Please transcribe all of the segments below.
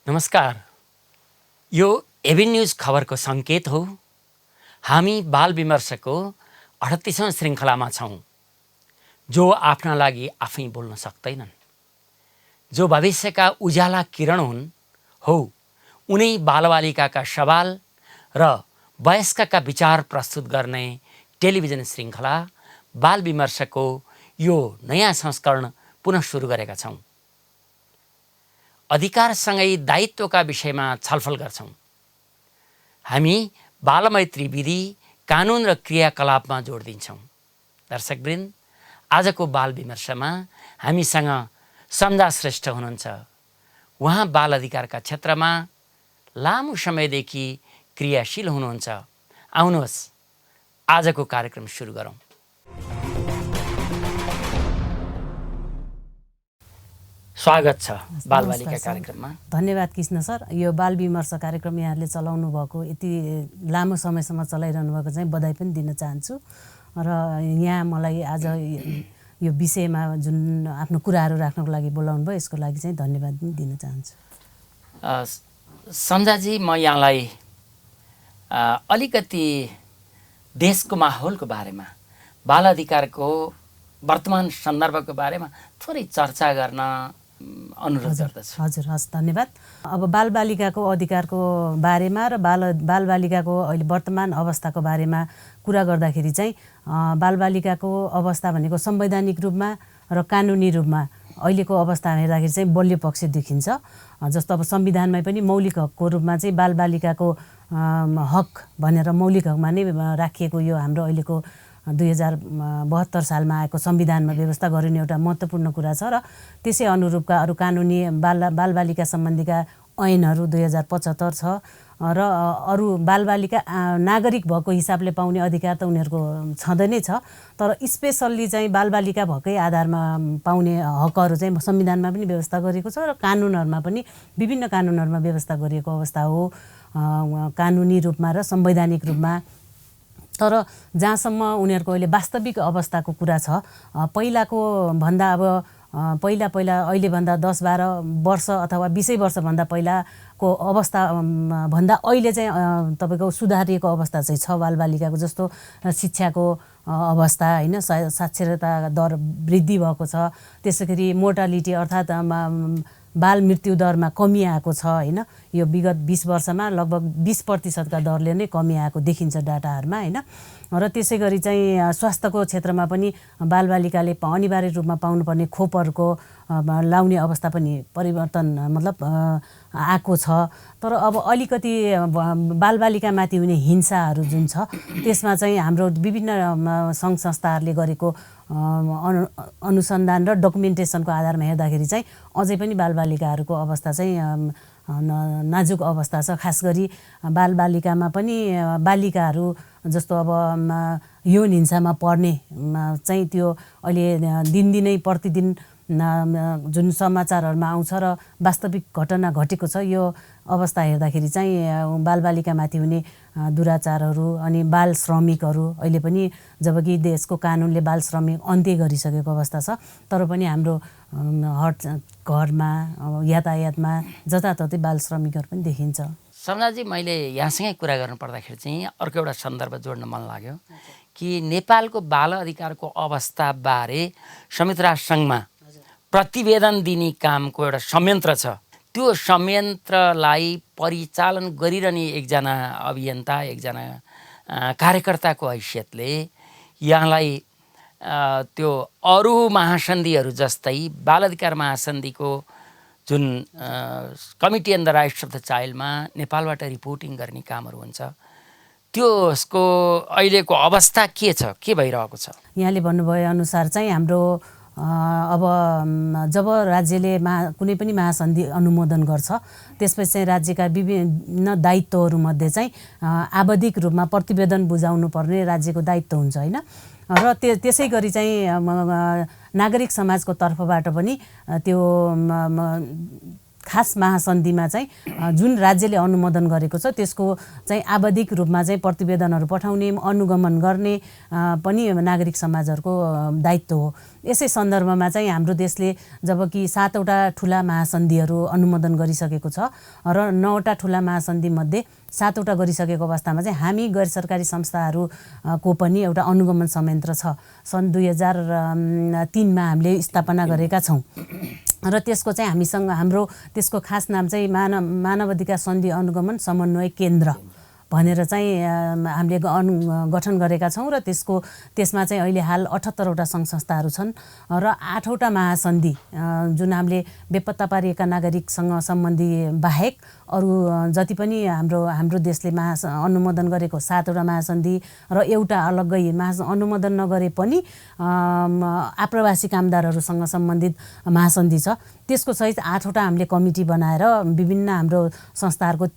नमस्कार। यो एबिन न्यूज खबरको सङ्केत हो। हामी बाल विमर्शको 38औं श्रृङ्खलामा छौँ, जो आफ्ना लागि आफै बोल्न सक्दैनन्, जो भविष्यका उज्याला किरण हुन्। हो उनै बालबालिकाका सवाल र वयस्कका विचार प्रस्तुत गर्ने टेलिभिजन श्रृङ्खला बाल विमर्शको यो नयाँ संस्करण पुनः सुरु गरेका छौँ। अधिकारसँगै दायित्वका विषयमा छलफल गर्छौँ। हामी बालमैत्री विधि, कानुन र क्रियाकलापमा जोड दिन्छौँ। दर्शकवृन्द, आजको बाल विमर्शमा हामीसँग सम्झा श्रेष्ठ हुनुहुन्छ। उहाँ बाल अधिकारका क्षेत्रमा लामो समयदेखि क्रियाशील हुनुहुन्छ। आउनुहोस् आजको कार्यक्रम सुरु गरौँ। स्वागत छ बालबालिका कार्यक्रममा। धन्यवाद कृष्ण सर। यो बाल विमर्श कार्यक्रम यहाँले चलाउनु भएको, यति लामो समयसम्म चलाइरहनु भएको चाहिँ बधाई पनि दिन चाहन्छु। र यहाँ मलाई आज यो विषयमा जुन आफ्नो कुराहरू राख्नको लागि बोलाउनु भयो, यसको लागि चाहिँ धन्यवाद पनि दिन चाहन्छु। सम्झाजी, म यहाँलाई अलिकति देशको माहौलको बारेमा, बाल अधिकारको वर्तमान सन्दर्भको बारेमा थोरै चर्चा गर्न अनुरोध गर्दछु। हजुर, हस्, धन्यवाद। अब बालबालिकाको अधिकारको बारेमा र बालबालिकाको अहिले वर्तमान अवस्थाको बारेमा कुरा गर्दाखेरि चाहिँ बालबालिकाको अवस्था भनेको संवैधानिक रूपमा र कानुनी रूपमा अहिलेको अवस्था हेर्दाखेरि चाहिँ बलियो पक्ष देखिन्छ। जस्तो अब संविधानमै पनि मौलिक हकको रूपमा चाहिँ बालबालिकाको हक भनेर मौलिक हकमा नै राखिएको यो हाम्रो अहिलेको 2072 सालमा आएको संविधानमा व्यवस्था गरिने एउटा महत्त्वपूर्ण कुरा छ। र त्यसै अनुरूपका अरू कानुनी बालबालिका सम्बन्धीका ऐनहरू 2075 छ। र अरू बालबालिका नागरिक भएको हिसाबले पाउने अधिकार त उनीहरूको छँदै नै छ। तर स्पेसल्ली चाहिँ बालबालिका भएकै आधारमा पाउने हकहरू चाहिँ संविधानमा पनि व्यवस्था गरिएको छ र कानुनहरूमा पनि विभिन्न कानुनहरूमा व्यवस्था गरिएको अवस्था हो, कानुनी रूपमा र संवैधानिक रूपमा। तर जहाँसम्म उनीहरूको अहिले वास्तविक अवस्थाको कुरा छ, पहिलाको भन्दा अब पहिला अहिलेभन्दा 10-12 वर्ष अथवा 20 वर्षभन्दा पहिलाको अवस्था भन्दा अहिले चाहिँ तपाईँको सुधारिएको अवस्था चाहिँ छ बालबालिकाको। जस्तो शिक्षाको अवस्था, होइन, साक्षरता दर वृद्धि भएको छ। त्यसै गरी मोर्टालिटी अर्थात् बाल मृत्यु दरमा कमी आएको छ, होइन। यो विगत 20 वर्षमा लगभग 20% का दरले नै कमी आएको देखिन्छ डाटाहरूमा, होइन। र त्यसै गरी चाहिँ स्वास्थ्यको क्षेत्रमा पनि बालबालिकाले अनिवार्य रूपमा पाउनुपर्ने खोपहरूको लाउने अवस्था पनि परिवर्तन मतलब आएको छ। तर अब अलिकति बालबालिकामाथि हुने हिंसाहरू जुन छ, त्यसमा चाहिँ हाम्रो विभिन्न सङ्घ संस्थाहरूले गरेको अनुसन्धान र डकुमेन्टेसनको आधारमा हेर्दाखेरि चाहिँ अझै पनि बालबालिकाहरूको अवस्था चाहिँ नाजुक अवस्था छ। खास गरी बालबालिकामा पनि बालिकाहरू जस्तो अब यौन हिंसामा पर्ने चाहिँ त्यो अहिले दिनदिनै प्रतिदिन जुन समाचारहरूमा आउँछ र वास्तविक घटना घटेको छ, यो अवस्था हेर्दाखेरि चाहिँ बालबालिकामाथि हुने दुराचारहरू अनि बाल श्रमिकहरू अहिले पनि, जबकि देशको कानुनले बाल श्रमिक अन्त्य गरिसकेको अवस्था छ, तर पनि हाम्रो घरमा यातायातमा जताततै बाल श्रमिकहरू पनि देखिन्छ। सम्झाजी, मैले यहाँसँगै कुरा गर्नु पर्दाखेरि चाहिँ अर्को एउटा सन्दर्भ जोड्न मन लाग्यो कि नेपालको बाल अधिकारको अवस्थाबारे संयुक्त राष्ट्रसङ्घमा प्रतिवेदन दिने कामको एउटा संयन्त्र छ। त्यो संयन्त्रलाई परिचालन गरिरहने एकजना अभियन्ता, एकजना कार्यकर्ताको हैसियतले यहाँलाई त्यो अरू महासन्धिहरू जस्तै बाल अधिकार महासन्धिको जुन committee on the rights of the चाइल्डमा नेपालबाट रिपोर्टिङ गर्ने कामहरू हुन्छ, त्यसको अहिलेको अवस्था के छ, के भइरहेको छ? यहाँले भन्नुभयो अनुसार चाहिँ हाम्रो अब जब राज्यले कुनै पनि महासन्धि अनुमोदन गर्छ, त्यसपछि चाहिँ राज्यका विभिन्न दायित्वहरूमध्ये चाहिँ आवधिक रूपमा प्रतिवेदन बुझाउनु पर्ने राज्यको दायित्व हुन्छ, होइन। र त्यसै गरी चाहिँ नागरिक समाजको तर्फबाट पनि त्यो खास महासन्धिमा चाहिँ जुन राज्यले अनुमोदन गरेको छ त्यसको चाहिँ आवधिक रूपमा चाहिँ प्रतिवेदनहरू पठाउने अनुगमन गर्ने पनि नागरिक समाजहरूको दायित्व हो। यसै सन्दर्भमा चाहिँ हाम्रो देशले जबकि 7वटा ठुला महासन्धिहरू अनुमोदन गरिसकेको छ र 9वटा ठुला महासन्धिमध्ये 7वटा गरिसकेको अवस्थामा चाहिँ हामी गैर सरकारी संस्थाहरूको पनि एउटा अनुगमन संयन्त्र छ। सन् 2003मा हामीले स्थापना गरेका छौँ र त्यसको चाहिँ हामीसँग हाम्रो त्यसको खास नाम चाहिँ मानव अधिकार सन्धि अनुगमन समन्वय केन्द्र भनेर चाहिँ हामीले गठन गरेका छौँ र त्यसमा चाहिँ अहिले हाल 78वटा सङ्घ संस्थाहरू छन् र 8वटा महासन्धि जुन हामीले बेपत्ता पारिएका नागरिकसँग सम्बन्धी बाहेक अरू जति पनि हाम्रो देशले अनुमोदन गरेको 7वटा महासन्धि र एउटा अलग्गै अनुमोदन नगरे पनि आप्रवासी कामदारहरूसँग सम्बन्धित महासन्धि छ। त्यसको सहित 8वटा हामीले कमिटी बनाएर विभिन्न हाम्रो संस्थाहरूको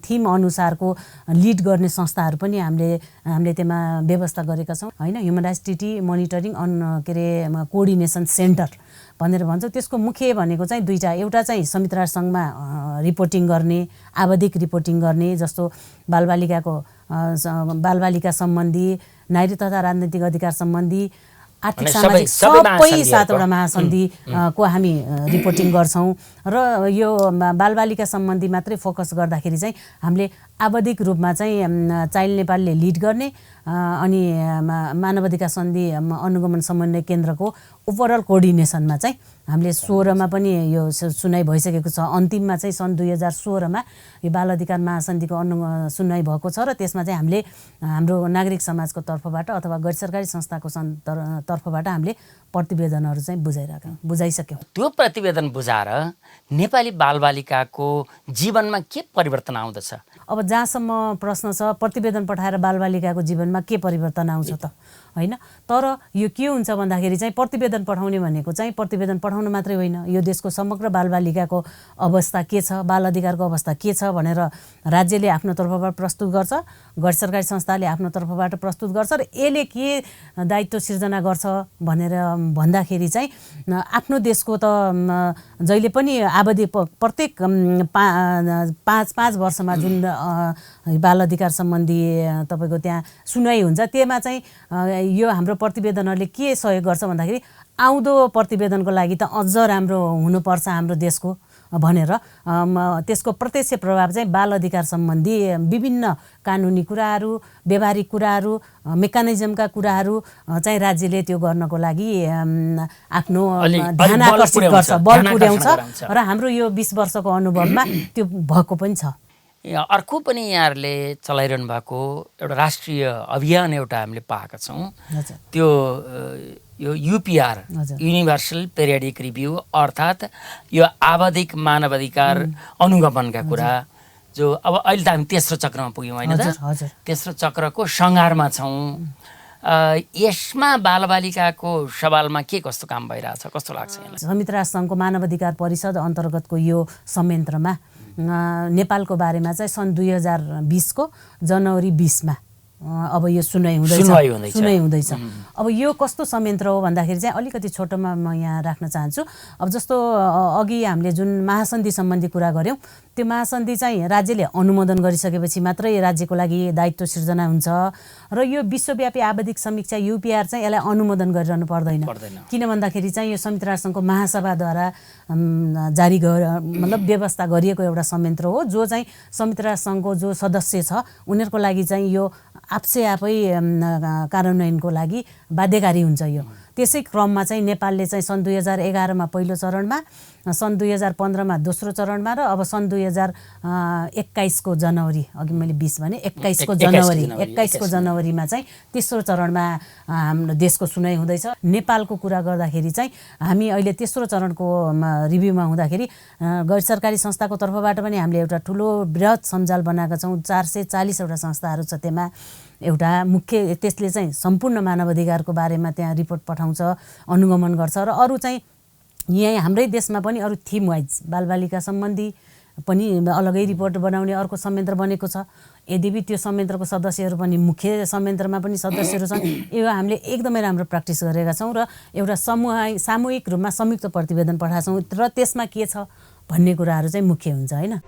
थिम अनुसारको लिड गर्ने संस्थाहरू पनि हामीले त्यसमा व्यवस्था गरेका छौँ हैन। Human rights treaty monitoring coordination centre भनेर भन्छौँ। त्यसको मुख्य भनेको चाहिँ दुईटा, एउटा चाहिँ संयुक्त राष्ट्र सङ्घमा रिपोर्टिङ गर्ने, आवधिक रिपोर्टिङ गर्ने, जस्तो बालबालिका सम्बन्धी, नारी तथा राजनैतिक अधिकार सम्बन्धी, आर्थिक सामाजिक सबै 7वटा महासन्धिको हामी रिपोर्टिङ गर्छौँ र यो बालबालिका सम्बन्धी मात्रै फोकस गर्दाखेरि चाहिँ हामीले आवधिक रूपमा चाहिँ चाइल्ड नेपालले लिड गर्ने अनि मानव अधिकार सन्धि अनुगमन समन्वय केन्द्रको ओभरअल कोअर्डिनेसनमा चाहिँ हामीले 16मा पनि यो सुनाइ भइसकेको छ। अन्तिममा चाहिँ सन् 2016मा यो बाल अधिकार महासन्धिको सुनाइ भएको छ र त्यसमा चाहिँ हामीले हाम्रो नागरिक समाजको तर्फबाट अथवा गैर सरकारी संस्थाको तर्फबाट हामीले प्रतिवेदनहरू चाहिँ बुझाइसक्यौँ। त्यो प्रतिवेदन बुझाएर नेपाली बालबालिकाको जीवनमा के परिवर्तन आउँदछ? अब जहाँसम्म प्रश्न छ प्रतिवेदन पठाएर बालबालिकाको जीवनमा के परिवर्तन आउँछ त हैन। तर यो के हुन्छ भन्दाखेरि चाहिँ प्रतिवेदन पठाउने भनेको चाहिँ प्रतिवेदन पठाउनु मात्रै होइन, यो देशको समग्र बालबालिकाको अवस्था के छ, बाल अधिकारको अवस्था के छ भनेर राज्यले आफ्नो तर्फबाट प्रस्तुत गर्छ, गैर सरकारी संस्थाले आफ्नो तर्फबाट प्रस्तुत गर्छ र यसले के दायित्व सिर्जना गर्छ भनेर भन्दाखेरि चाहिँ आफ्नो देशको त जहिले पनि आवधि प्रत्येक 5 वर्षमा जुन बाल अधिकार सम्बन्धी तपाईँको त्यहाँ सुनाइ हुन्छ त्यसमा चाहिँ यो हाम्रो प्रतिवेदनहरूले के सहयोग गर्छ भन्दाखेरि आउँदो प्रतिवेदनको लागि त अझ राम्रो हुनुपर्छ हाम्रो देशको भनेर त्यसको प्रत्यक्ष प्रभाव चाहिँ बाल अधिकार सम्बन्धी विभिन्न कानुनी कुराहरू, व्यवहारिक कुराहरू, मेकानिजमका कुराहरू चाहिँ राज्यले त्यो गर्नको लागि आफ्नो ध्यान आकर्षित गर्छ, बल पुर्याउँछ र हाम्रो यो 20 वर्षको अनुभवमा त्यो भएको पनि छ। अर्को पनि यहाँहरूले चलाइरहनु भएको एउटा राष्ट्रिय अभियान एउटा हामीले पाएका छौँ, त्यो यो युपिआर युनिभर्सल पिरियडिक रिभ्यू, अर्थात् यो आवधिक मानवाधिकार अनुगमनका कुरा जो अब अहिले त हामी तेस्रो चक्रमा पुग्यौँ होइन त? तेस्रो चक्रको सङ्घारमा छौँ। यसमा बालबालिकाको सवालमा के कस्तो काम भइरहेछ, कस्तो लाग्छ यहाँलाई? संयुक्त राष्ट्र सङ्घको मानव अधिकार परिषद अन्तर्गतको यो संयन्त्रमा नेपालको बारेमा चाहिँ सन् 2020को जनवरी 20मा अब यो सुनाइ हुँदैछ। अब यो कस्तो संयन्त्र हो भन्दाखेरि चाहिँ अलिकति छोटोमा म यहाँ राख्न चाहन्छु। अब जस्तो अघि हामीले जुन महासन्धि सम्बन्धी कुरा गऱ्यौँ, त्यो महासन्धि चाहिँ राज्यले अनुमोदन गरिसकेपछि मात्रै राज्यको लागि दायित्व सिर्जना हुन्छ र यो विश्वव्यापी आवधिक समीक्षा युपिआर चाहिँ यसलाई अनुमोदन गरिरहनु पर्दैन। किन भन्दाखेरि चाहिँ यो संयुक्त राष्ट्र सङ्घको महासभाद्वारा जारी मतलब व्यवस्था गरिएको एउटा संयन्त्र हो, जो चाहिँ संयुक्त राष्ट्र सङ्घको जो सदस्य छ उनीहरूको लागि चाहिँ यो आफै कार्यान्वयनको लागि बाध्यकारी हुन्छ। यो त्यसै क्रममा चाहिँ नेपालले चाहिँ सन् 2011मा पहिलो चरणमा, सन् 2015मा दोस्रो चरणमा र अब सन् 2021को जनवरी, अघि मैले 20 भने 21को जनवरीमा चाहिँ तेस्रो चरणमा हाम्रो देशको सुनाइ हुँदैछ। नेपालको कुरा गर्दाखेरि चाहिँ हामी अहिले तेस्रो चरणको रिभ्यूमा हुँदाखेरि गैर सरकारी संस्थाको तर्फबाट पनि हामीले एउटा ठुलो बृहत सञ्जाल बनाएका छौँ। 440वटा संस्थाहरू छ त्यहाँ। एउटा मुख्य त्यसले चाहिँ सम्पूर्ण मानव अधिकारको बारेमा त्यहाँ रिपोर्ट पठाउँछ, अनुगमन गर्छ र अरू चाहिँ यहाँ हाम्रै देशमा पनि अरू थिम वाइज बालबालिका सम्बन्धी पनि अलगै रिपोर्ट बनाउने अर्को संयन्त्र बनेको छ। यद्यपि त्यो संयन्त्रको सदस्यहरू पनि मुख्य संयन्त्रमा पनि सदस्यहरू छन्। यो हामीले एकदमै राम्रो प्र्याक्टिस गरेका छौँ र एउटा सामूहिक रूपमा संयुक्त प्रतिवेदन पठाएको छौँ र त्यसमा के छ भन्ने कुराहरू चाहिँ मुख्य हुन्छ होइन।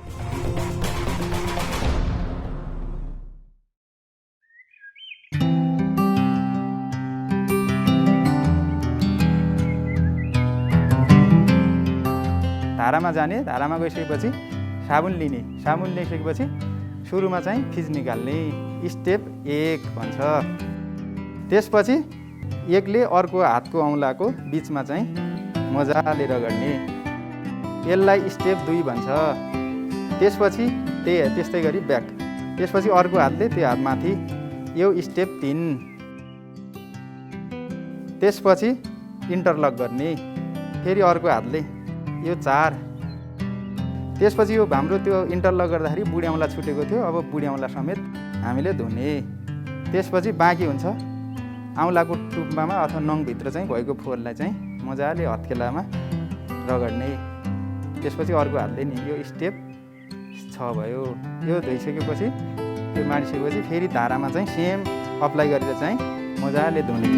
धारामा जाने, धारामा गइसकेपछि साबुन लिने, साबुन ल्याइसकेपछि सुरुमा चाहिँ फिज निकाल्ने, स्टेप 1 भन्छ। त्यसपछि एकले अर्को हातको औँलाको बिचमा चाहिँ मजाले रगड्ने, यसलाई स्टेप 2 भन्छ। त्यसपछि त्यस्तै गरी ब्याक, त्यसपछि अर्को हातले त्यो हातमाथि, यो स्टेप 3। त्यसपछि इन्टरलक गर्ने, फेरि अर्को हातले, यो 4। त्यसपछि यो हाम्रो त्यो इन्टरलक गर्दाखेरि बुढी औँला छुटेको थियो, अब बुढी औँला समेत हामीले धुने। त्यसपछि बाँकी हुन्छ औँलाको टुप्पामा अथवा नङभित्र चाहिँ भएको फोहोरलाई चाहिँ मजाले हत्केलामा रगड्ने। त्यसपछि अर्को हातले नि, यो स्टेप 6 भयो। यो धोइसकेपछि त्यो माडिसकेपछि फेरि धारामा चाहिँ सेम अप्लाई गरेर चाहिँ मजाले धुने।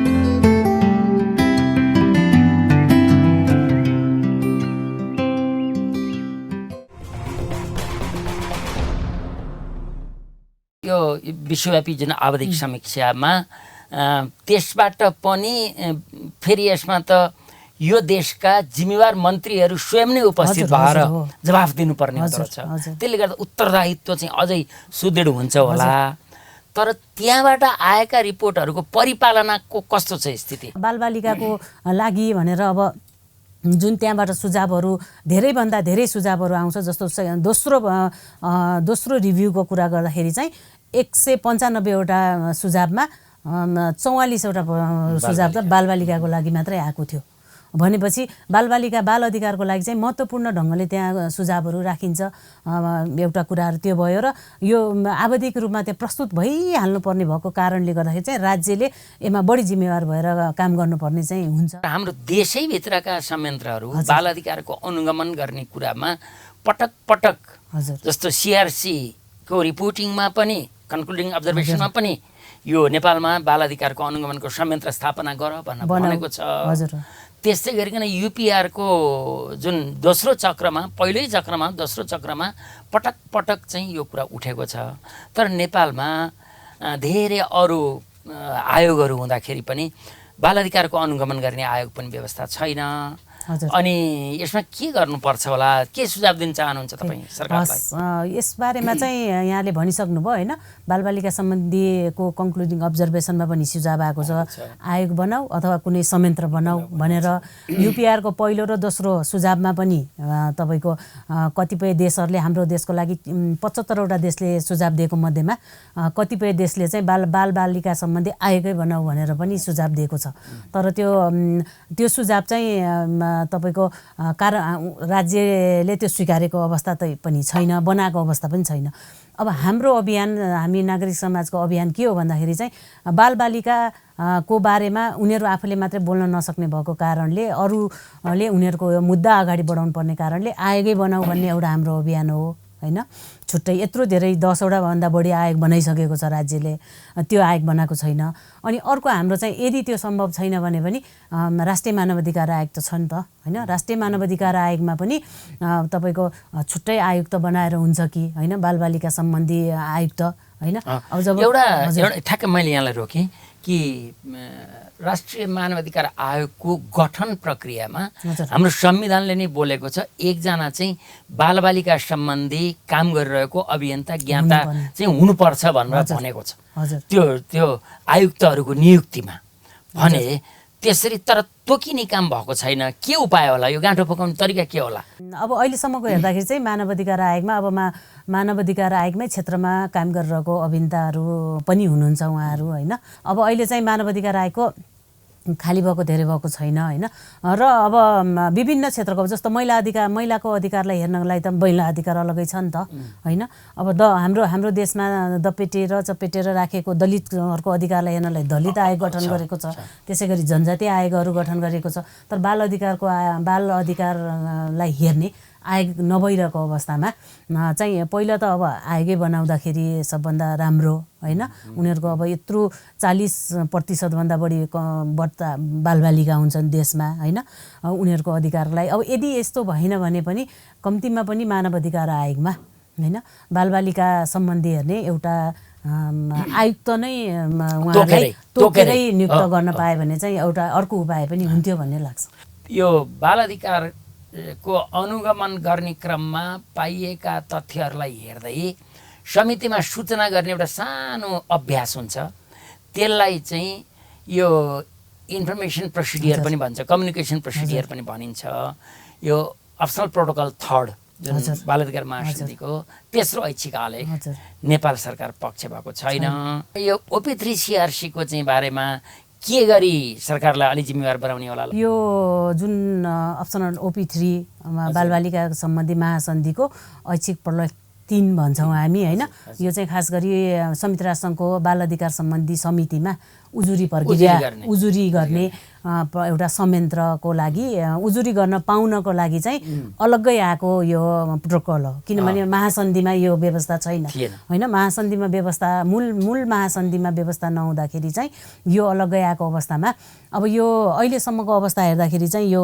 यो विश्वव्यापी जुन आवधिक समीक्षामा त्यसबाट पनि फेरि यसमा त यो देशका जिम्मेवार मन्त्रीहरू स्वयं नै उपस्थित भएर जवाफ दिनुपर्ने हुँदो रहेछ। त्यसले गर्दा उत्तरदायित्व चाहिँ अझै सुदृढ हुन्छ होला। तर त्यहाँबाट आएका रिपोर्टहरूको परिपालनाको कस्तो छ स्थिति? बालबालिकाको लागि भनेर अब जुन त्यहाँबाट सुझावहरू धेरैभन्दा धेरै सुझावहरू आउँछ, जस्तो दोस्रो रिभ्यूको कुरा गर्दाखेरि चाहिँ 195वटा सुझावमा 44वटा सुझाव त बालबालिकाको लागि मात्रै आएको थियो। भनेपछि बाल अधिकारको लागि चाहिँ महत्त्वपूर्ण ढङ्गले त्यहाँ सुझावहरू राखिन्छ। एउटा कुराहरू त्यो भयो र यो आवधिक रूपमा त्यहाँ प्रस्तुत भइहाल्नुपर्ने भएको कारणले गर्दाखेरि चाहिँ राज्यले यसमा बढी जिम्मेवार भएर काम गर्नुपर्ने चाहिँ हुन्छ। हाम्रो देशैभित्रका संयन्त्रहरू बाल अधिकारको अनुगमन गर्ने कुरामा पटक पटक जस्तो CRC को रिपोर्टिङमा पनि, कन्क्लुडिङ अब्जर्भेसनमा पनि यो नेपालमा बाल अधिकारको अनुगमनको संयन्त्र स्थापना गर भनेको छ। त्यस्तै गरिकन UPR को जुन दोस्रो चक्रमा, पहिल्यै चक्रमा दोस्रो चक्रमा पटक पटक चाहिँ यो कुरा उठेको छ। तर नेपालमा धेरै अरू आयोगहरू हुँदाखेरि पनि बाल अधिकारको अनुगमन गर्ने आयोग पनि व्यवस्था छैन। अनि यसमा के गर्नुपर्छ होला, के सुझाव दिन चाहनुहुन्छ तपाईँ सरकारलाई? यसबारेमा चाहिँ यहाँले भनिसक्नुभयो होइन, बालबालिका सम्बन्धीको कन्क्लुडिङ अब्जर्भेसनमा पनि सुझाव आएको छ, आयोग बनाऊ अथवा कुनै संयन्त्र बनाऊ भनेर। UPR को पहिलो र दोस्रो सुझावमा पनि तपाईँको कतिपय देशहरूले, हाम्रो देशको लागि 75वटा देशले सुझाव दिएको मध्येमा कतिपय देशले चाहिँ बालबालिका सम्बन्धी आयोगै बनाऊ भनेर पनि सुझाव दिएको छ। तर त्यो सुझाव चाहिँ तपाईँको राज्यले त्यो स्वीकारेको अवस्था त पनि छैन, बनाएको अवस्था पनि छैन। अब हाम्रो अभियान, हामी नागरिक समाजको अभियान के हो भन्दाखेरि चाहिँ बालबालिका को बारेमा उनीहरू आफूले मात्रै बोल्न नसक्ने भएको कारणले, अरूले उनीहरूको मुद्दा अगाडि बढाउनु पर्ने कारणले आयोगै बनाऊ भन्ने एउटा हाम्रो अभियान हो होइन। छुट्टै यत्रो धेरै 10वटा भन्दा बढी आयोग बनाइसकेको छ राज्यले, त्यो आयोग बनाएको छैन। अनि अर्को हाम्रो चाहिँ यदि त्यो सम्भव छैन भने पनि राष्ट्रिय मानवाधिकार आयोग त छ नि त होइन। राष्ट्रिय मानवाधिकार आयोगमा पनि तपाईँको छुट्टै आयोग त बनाएर हुन्छ कि होइन, बालबालिका सम्बन्धी आयोग त होइन। अब जब एउटा ठ्याक्कै मैले यहाँलाई रोकेँ कि राष्ट्रिय मानवाधिकार आयोगको गठन प्रक्रियामा हाम्रो संविधानले नै बोलेको छ एकजना चाहिँ बालबालिका सम्बन्धी काम गरिरहेको अभियन्ता ज्ञाता चाहिँ हुनुपर्छ भनेर भनेको छ त्यो आयुक्तहरूको नियुक्तिमा भने। त्यसरी तर तोकिने काम भएको छैन, के उपाय होला? यो गाँठो फकाउने तरिका के होला? अब अहिलेसम्मको हेर्दाखेरि चाहिँ मानवाधिकार आयोगमा अब मानवाधिकार आयोगमै क्षेत्रमा काम गरिरहेको अभियन्ताहरू पनि हुनुहुन्छ उहाँहरू होइन। अब अहिले चाहिँ मानवाधिकार आयोगको खाली भएको धेरै भएको छैन होइन। र अब विभिन्न क्षेत्रको जस्तो महिलाको अधिकारलाई हेर्नलाई त महिला अधिकार अलगै छ नि त होइन। अब हाम्रो देशमा दपेटेर चपेटेर राखेको दलितहरूको अधिकारलाई हेर्नलाई दलित आयोग गठन गरेको छ, त्यसै गरी जनजातीय आयोगहरू गठन गरेको छ। तर बाल अधिकारलाई हेर्ने आयोग नभइरहेको अवस्थामा चाहिँ पहिला त अब आयोगै बनाउँदाखेरि सबभन्दा राम्रो होइन। उनीहरूको अब यत्रो 40% बढी बालबालिका हुन्छन् देशमा होइन। उनीहरूको अधिकारलाई अब यदि यस्तो भएन भने पनि कम्तीमा पनि मानव अधिकार आयोगमा होइन बालबालिका सम्बन्धी हेर्ने एउटा आयुक्त नै उहाँलाई तोकेरै नियुक्त गर्न पाए भने चाहिँ एउटा अर्को उपाय पनि हुन्थ्यो भन्ने लाग्छ। यो बाल अधिकारको अनुगमन गर्ने क्रममा पाइएका तथ्यहरूलाई हेर्दै समितिमा सूचना गर्ने एउटा सानो अभ्यास हुन्छ, त्यसलाई चाहिँ यो इन्फर्मेसन प्रोसिडियर पनि भन्छ, कम्युनिकेसन प्रोसिडियर पनि भनिन्छ। यो अप्सनल प्रोटोकल 3 जुन बाल अधिकार महासमितिको तेस्रो ऐच्छिक आलेख नेपाल सरकार पक्ष भएको छैन। यो OP3 CRC को चाहिँ बारेमा के गरी सरकारलाई अलि जिम्मेवार बनाउने होला? यो जुन अप्सनल OP3 बालबालिका सम्बन्धी महासन्धिको ऐच्छिक प्रलेख 3 भन्छौँ हामी होइन। यो चाहिँ खास गरी संयुक्त राष्ट्र सङ्घको बाल अधिकार सम्बन्धी समितिमा उजुरी प्रक्रिया उजुरी गर्ने एउटा संयन्त्रको लागि उजुरी गर्न पाउनको लागि चाहिँ अलग्गै आएको यो प्रोटोकल हो। किनभने महासन्धिमा यो व्यवस्था छैन होइन। महासन्धिमा व्यवस्था मूल महासन्धिमा व्यवस्था नहुँदाखेरि चाहिँ यो अलग्गै आएको अवस्थामा अब यो अहिलेसम्मको अवस्था हेर्दाखेरि चाहिँ यो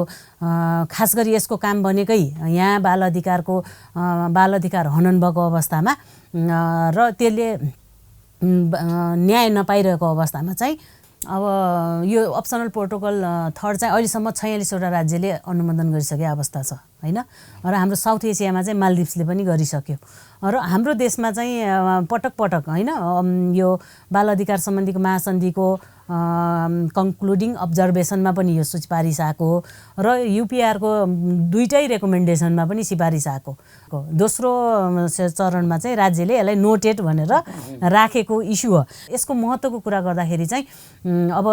खास गरी यसको काम भनेकै यहाँ बाल अधिकार हनन भएको अवस्थामा र त्यसले न्याय नपाइरहेको अवस्थामा चाहिँ अब यो अप्सनल प्रोटोकल 3 चाहिँ अहिलेसम्म 46वटा राज्यले अनुमोदन गरिसकेको अवस्था छ होइन। र हाम्रो साउथ एसियामा चाहिँ मालदिप्सले पनि गरिसक्यो र हाम्रो देशमा चाहिँ पटक होइन यो बाल अधिकार सम्बन्धीको महासन्धिको कन्क्लुडिङ अब्जर्भेसनमा पनि यो सिफारिस आएको र UPR को 2टै रेकमेन्डेसनमा पनि सिफारिस आएको। दोस्रो चरणमा चाहिँ राज्यले यसलाई नोटेड भनेर राखेको इस्यु हो। यसको महत्त्वको कुरा गर्दाखेरि चाहिँ अब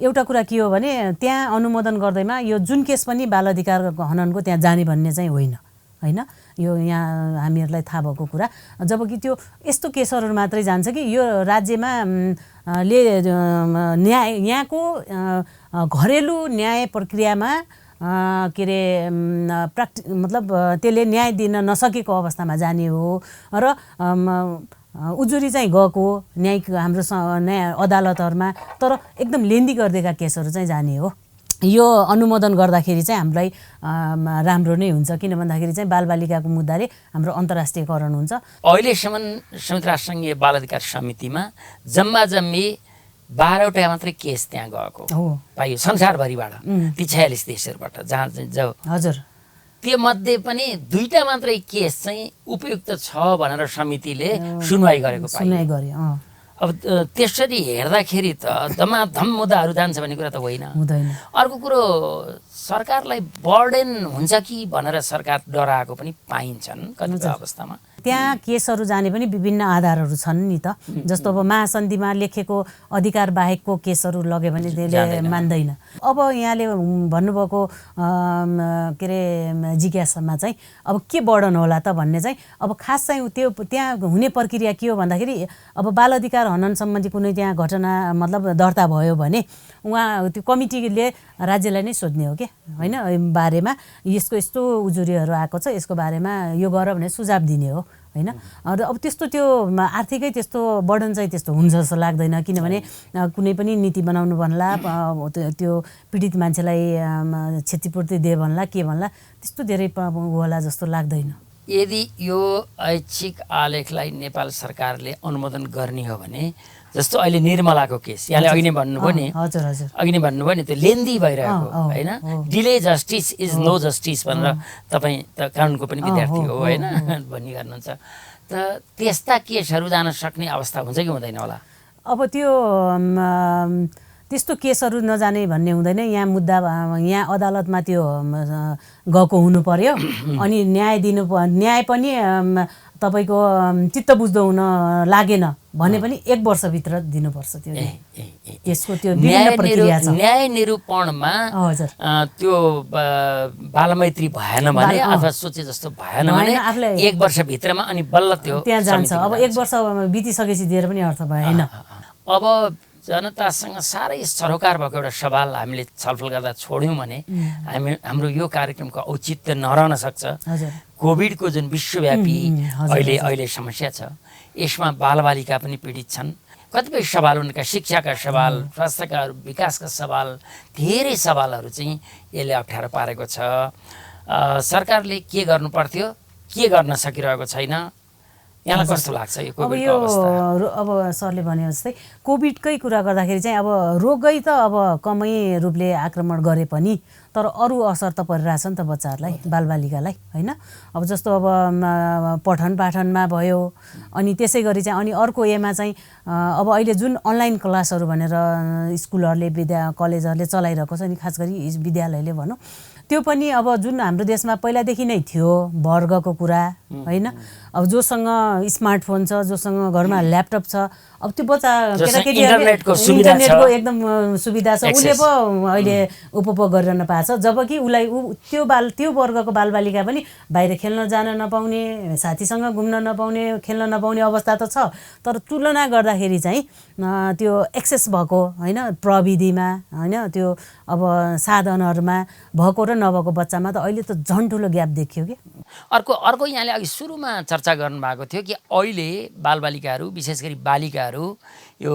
एउटा कुरा के हो भने त्यहाँ अनुमोदन गर्दैमा यो जुन केस पनि बाल अधिकार हननको त्यहाँ जाने भन्ने चाहिँ होइन होइन। यो यहाँ हामीहरूलाई थाहा भएको कुरा, जबकि त्यो यस्तो केसहरू मात्रै जान्छ कि यो राज्यमा ले न्याय यहाँको घरेलु न्याय प्रक्रियामा के अरे मतलब त्यसले न्याय दिन नसकेको अवस्थामा जाने हो र उजुरी चाहिँ गएको न्यायिक हाम्रो न्याय अदालतहरूमा तर एकदम लेन्दी गरिदिएका केसहरू चाहिँ जाने हो। यो अनुमोदन गर्दाखेरि चाहिँ हामीलाई राम्रो नै हुन्छ। किन भन्दाखेरि चाहिँ बालबालिकाको मुद्दाले हाम्रो अन्तर्राष्ट्रियकरण हुन्छ। अहिलेसम्म संयुक्त राष्ट्रसङ्घीय बाल अधिकार समितिमा जम्मी 12वटा मात्रै केस त्यहाँ गएको पाइयो संसारभरिबाट, ती 46 देशहरूबाट जहाँ हजुर त्यो मध्ये पनि 2टा मात्रै केस चाहिँ उपयुक्त छ भनेर समितिले सुनवाई गरेको पाइयो। अब त्यसरी हेर्दाखेरि त धमाधम मुद्दाहरू जान्छ भन्ने कुरा त होइन। अर्को कुरो सरकारलाई बर्डन हुन्छ कि भनेर सरकार डराएको पनि पाइन्छन् कतिपय अवस्थामा। त्यहाँ केसहरू जाने पनि विभिन्न आधारहरू छन् नि त। जस्तो अब महासन्धिमा लेखेको अधिकार बाहेकको केसहरू लग्यो भने त्यसले मान्दैन। अब यहाँले भन्नुभएको के अरे जिज्ञासामा चाहिँ अब के बर्डन होला त भन्ने चाहिँ अब खास चाहिँ त्यो त्यहाँ हुने प्रक्रिया के हो भन्दाखेरि अब बाल अधिकार हनन सम्बन्धी कुनै त्यहाँ घटना मतलब दर्ता भयो भने उहाँ त्यो कमिटीले राज्यलाई नै सोध्ने हो कि होइन बारेमा यसको यस्तो उजुरीहरू आएको छ यसको बारेमा यो गर भने सुझाव दिने हो होइन। अब त्यस्तो त्यो आर्थिकै त्यस्तो बर्डन चाहिँ त्यस्तो हुन्छ जस्तो लाग्दैन। किनभने कुनै पनि नीति बनाउनु भन्ला त्यो पीडित मान्छेलाई क्षतिपूर्ति दिए भन्ला के भन्ला त्यस्तो धेरै होला जस्तो लाग्दैन। यदि यो ऐच्छिक आलेखलाई नेपाल सरकारले अनुमोदन गर्ने हो भने जस्तो अहिले निर्मलाको केस यहाँले अघि नै भन्नुभयो नि, अघि नै भन्नुभयो नि, त्यो लेन्दी भइरहेको होइन। Delay justice is no justice भनेर तपाईँ त कानुनको पनि विद्यार्थी हो होइन भन्ने गर्नुहुन्छ। त त्यस्ता केसहरू जान सक्ने अवस्था हुन्छ कि हुँदैन होला? अब त्यो त्यस्तो केसहरू नजाने भन्ने हुँदैन। यहाँ मुद्दा यहाँ अदालतमा त्यो गएको हुनु पर्यो अनि न्याय पनि तपाईँको चित्त बुझ्दो हुन लागेन भने पनि 1 वर्षभित्र दिनुपर्छ। त्यो त्यसको त्यो विभिन्न प्रक्रिया छ। न्याय निरूपणमा हजुर त्यो बालमैत्री भएन भने अथवा सोचे जस्तो भएन भने 1 वर्षभित्रमा अनि बल्ल त्यो त्यहाँ जान्छ। अब 1 वर्ष बितिसकेपछि दिएर पनि अर्थ भएन। अब जनतासँग साह्रै सरोकार भएको एउटा सवाल हामीले छलफल गर्दा छोड्यौँ भने हाम्रो यो कार्यक्रमको औचित्य नरहन सक्छ। हजुर कोभिडको जुन विश्वव्यापी अहिले समस्या छ, यसमा बालबालिका पनि पीडित छन्। कतिपय सवाल उनका शिक्षाका सवाल, स्वास्थ्यका विकासका सवाल, धेरै सवालहरू चाहिँ यसले अप्ठ्यारो पारेको छ। सरकारले के गर्नु पर्थ्यो, के गर्न सकिरहेको छैन, यहाँलाई कस्तो लाग्छ यो कोभिडको अवस्था? अब सरले भने जस्तै कोभिडकै कुरा गर्दाखेरि चाहिँ अब रोगै त अब कमै रूपले आक्रमण गरे पनि तर अरू असर त परिरहेछ नि त बच्चाहरूलाई, बालबालिकालाई, होइन? अब जस्तो अब पठन पाठनमा भयो, अनि त्यसै गरी चाहिँ अनि अर्को एमा चाहिँ अब अहिले जुन अनलाइन क्लासहरू भनेर स्कुलहरूले कलेजहरूले चलाइरहेको छ नि, खास गरी विद्यालयले भनौँ, त्यो पनि अब जुन हाम्रो देशमा पहिलादेखि नै थियो वर्गको कुरा, होइन? अब जोसँग स्मार्टफोन छ, जोसँग घरमा ल्यापटप छ, अब त्यो बच्चा केटाकेटीहरूले इन्टरनेटको एकदम सुविधा छ, उसले पो अहिले उपभोग गरिरहन पाएको छ। जबकि उसलाई त्यो वर्गको बालबालिका पनि बाहिर खेल्न जान नपाउने, साथीसँग घुम्न नपाउने, खेल्न नपाउने अवस्था त छ। तर तुलना गर्दाखेरि चाहिँ त्यो एक्सेस भएको, होइन, प्रविधिमा, होइन, त्यो अब साधनहरूमा भएको र नभएको बच्चामा त अहिले त झन् ठुलो ग्याप देखियो कि। अर्को यहाँले अघि सुरुमा चर्चा गर्नुभएको थियो कि अहिले बालबालिकाहरू, विशेष गरी बालिकाहरू यो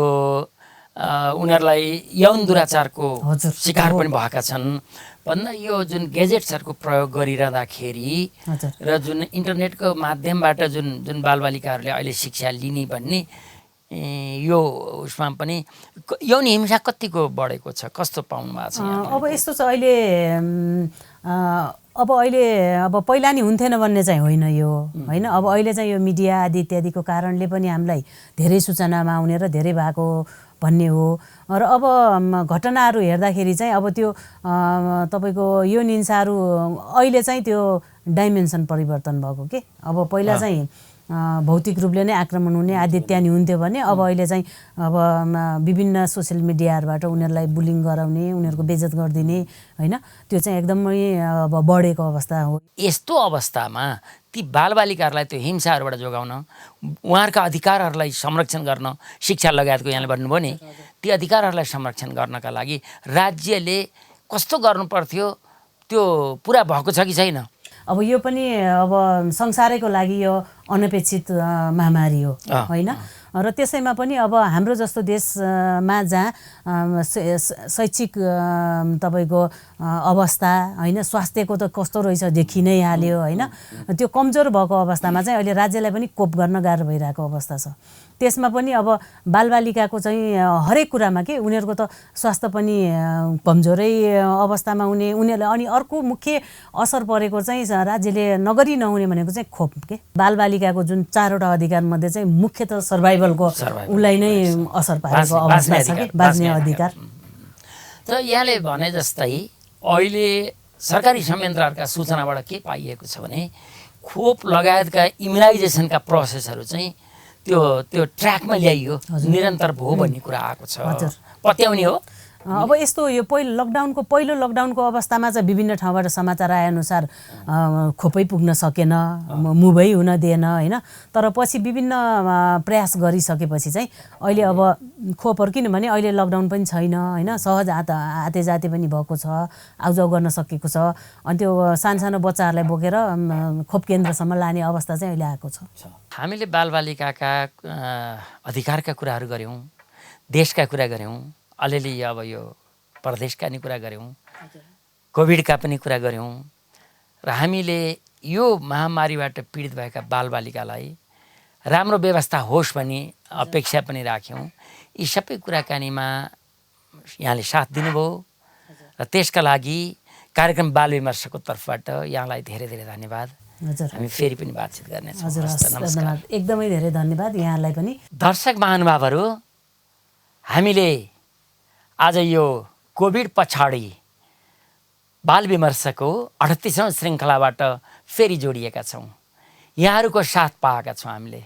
उनीहरूलाई यौन दुराचारको शिकार पनि भएका छन् भन्दा यो जुन गेजेट्सहरूको प्रयोग गरिरहँदाखेरि र जुन इन्टरनेटको माध्यमबाट जुन बालबालिकाहरूले अहिले शिक्षा लिने भन्ने यो उसमा पनि यौन हिंसा कतिको बढेको छ, कस्तो पाउनु भएको छ? अब यस्तो छ अहिले अब पहिला नि हुन्थेन भन्ने चाहिँ होइन यो, होइन? अब अहिले चाहिँ यो मिडिया आदि इत्यादिको कारणले पनि हामीलाई धेरै सूचनामा आउने र धेरै भएको भन्ने हो। र अब घटनाहरू हेर्दाखेरि चाहिँ अब त्यो तपाईँको यौन हिंसाहरू अहिले चाहिँ त्यो डाइमेन्सन परिवर्तन भएको के। अब पहिला चाहिँ भौतिक रूपले नै आक्रमण हुने आदि इत्यादि हुन्थ्यो भने अब अहिले चाहिँ अब विभिन्न सोसियल मिडियाहरूबाट उनीहरूलाई बुलिङ गराउने, उनीहरूको बेइज्जत गरिदिने, होइन, त्यो चाहिँ एकदमै अब बढेको अवस्था हो। यस्तो अवस्थामा ती बालबालिकाहरूलाई त्यो हिंसाहरूबाट जोगाउन, उहाँहरूका अधिकारहरूलाई संरक्षण गर्न, शिक्षा लगायतको यहाँले भन्नुभयो नि, ती अधिकारहरूलाई संरक्षण गर्नका लागि राज्यले कस्तो गर्नुपर्थ्यो, त्यो पुरा भएको छ कि छैन? अब यो पनि अब संसारैको लागि यो अनपेक्षित महामारी हो, होइन? र त्यसैमा पनि अब हाम्रो जस्तो देशमा जहाँ शैक्षिक तपाईँको अवस्था, होइन, स्वास्थ्यको त कस्तो रहेछ देखि नै हाल्यो, होइन? त्यो कमजोर भएको अवस्थामा चाहिँ अहिले राज्यलाई पनि कोप गर्न गाह्रो भइरहेको अवस्था छ। त्यसमा पनि अब बालबालिकाको चाहिँ हरेक कुरामा के उनीहरूको त स्वास्थ्य पनि कमजोरै अवस्थामा हुने, उनीहरूलाई अनि अर्को मुख्य असर परेको चाहिँ राज्यले नगरी नहुने भनेको चाहिँ खोप के। बालबालिकाको जुन 4वटा अधिकारमध्ये चाहिँ मुख्य त सर्भाइभलको उसलाई नै असर पारेको अवस्था छ कि, बाँच्ने अधिकार। त यहाँले भने जस्तै अहिले सरकारी संयन्त्रहरूका सूचनाबाट के पाइएको छ भने खोप लगायतका इम्युनाइजेसनका प्रोसेसहरू चाहिँ त्यो ट्र्याकमा ल्याइयो, निरन्तर भयो भन्ने कुरा आएको छ, पत्याउने हो? अब यस्तो यो पहिलो लकडाउनको अवस्थामा चाहिँ विभिन्न ठाउँबाट समाचार आएअनुसार खोपै पुग्न सकेन, मुभै हुन दिएन, होइन? तर पछि विभिन्न प्रयास गरिसकेपछि चाहिँ अहिले अब खोपहरू, किनभने अहिले लकडाउन पनि छैन, होइन, सहज आते जाते पनि भएको छ, आउजाउ गर्न सकेको छ, अनि त्यो सानो बच्चाहरूलाई बोकेर खोप केन्द्रसम्म लाने अवस्था चाहिँ अहिले आएको छ। हामीले बालबालिकाका अधिकारका कुराहरू गऱ्यौँ, देशका कुरा गऱ्यौँ, अलिअलि अब यो प्रदेशका नि कुरा गऱ्यौँ, कोभिडका पनि कुरा गऱ्यौँ, र हामीले यो महामारीबाट पीडित भएका बालबालिकालाई राम्रो व्यवस्था होस् भन्ने अपेक्षा पनि राख्यौँ। यी सबै कुराकानीमा यहाँले साथ दिनुभयो र त्यसका लागि कार्यक्रम बाल विमर्शको तर्फबाट यहाँलाई धेरै धेरै धन्यवाद। हजुर, हामी फेरि पनि बातचित गर्नेछौँ। हजुर, धन्यवाद, एकदमै धेरै धन्यवाद यहाँलाई पनि। दर्शक महानुभावहरू, हामीले आज यो कोभिड पछाडि बाल विमर्शको 38औं श्रृङ्खलाबाट फेरि जोडिएका छौँ। यहाँहरूको साथ पाएका छौँ हामीले।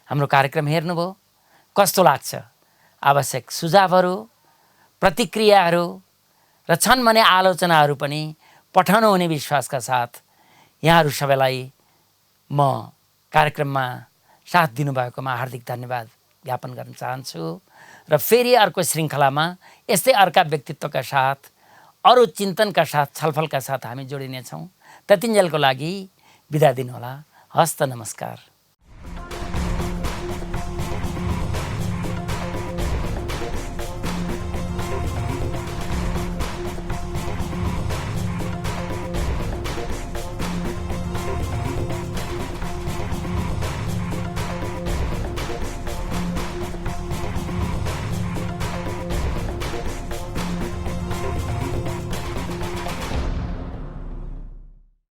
हाम्रो कार्यक्रम हेर्नुभयो, कस्तो लाग्छ? आवश्यक सुझावहरू, प्रतिक्रियाहरू र छन् भने आलोचनाहरू पनि पठाउनु हुने विश्वासका साथ यहाँहरू सबैलाई म कार्यक्रममा साथ दिनुभएकोमा हार्दिक धन्यवाद ज्ञापन गर्न चाहन्छु र फेरि अर्को श्रृङ्खलामा यस्तै अर्का व्यक्तित्वका साथ अरू चिन्तनका साथ छलफलका साथ हामी जोडिनेछौँ। त्यतिन्जेलको लागि बिदा दिनुहोला। हस्त नमस्कार।